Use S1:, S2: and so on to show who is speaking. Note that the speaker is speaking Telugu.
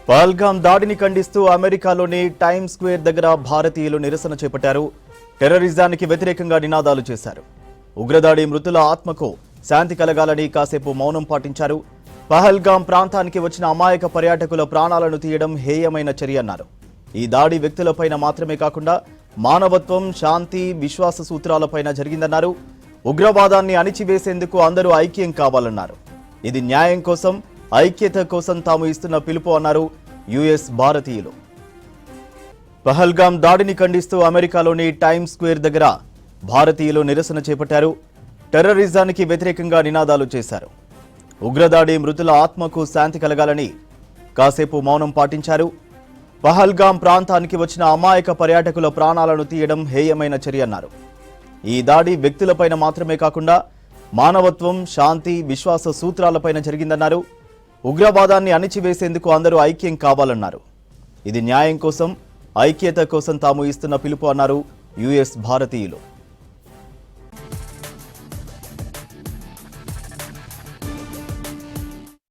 S1: పహల్గాం దాడిని ఖండిస్తూ అమెరికాలోని టైమ్స్ స్క్వేర్ దగ్గర భారతీయులు నిరసన చేపట్టారు. టెర్రరిజానికి వ్యతిరేకంగా నినాదాలు చేశారు. ఉగ్రదాడి మృతుల ఆత్మకు శాంతి కలగాలని కాసేపు మౌనం పాటించారు. పహల్గాం ప్రాంతానికి వచ్చిన అమాయక పర్యాటకుల ప్రాణాలను తీయడం హేయమైన చర్య అన్నారు. ఈ దాడి వ్యక్తులపైన మాత్రమే కాకుండా మానవత్వం, శాంతి, విశ్వాస సూత్రాలపైన జరిగిందన్నారు. ఉగ్రవాదాన్ని అణిచివేసేందుకు అందరూ ఐక్యం కావాలన్నారు. ఇది న్యాయం కోసం, ఐక్యత కోసం తాము ఇస్తున్న పిలుపు అన్నారు యుఎస్ భారతీయులు. పహల్గాం దాడిని ఖండిస్తూ అమెరికాలోని టైమ్స్ స్క్వేర్ దగ్గర భారతీయులు నిరసన చేపట్టారు. టెర్రరిజానికి వ్యతిరేకంగా నినాదాలు చేశారు. ఉగ్రదాడి మృతుల ఆత్మకు శాంతి కలగాలని కాసేపు మౌనం పాటించారు. పహల్గాం ప్రాంతానికి వచ్చిన అమాయక పర్యాటకుల ప్రాణాలను తీయడం హేయమైన చర్య అన్నారు. ఈ దాడి వ్యక్తులపైన మాత్రమే కాకుండా మానవత్వం, శాంతి, విశ్వాస సూత్రాలపైన జరిగిందన్నారు. ఉగ్రవాదాన్ని అణిచివేసేందుకు అందరూ ఐక్యం కావాలన్నారు. ఇది న్యాయం కోసం, ఐక్యత కోసం తాము ఇస్తున్న పిలుపు అన్నారు యుఎస్ భారతీయులు.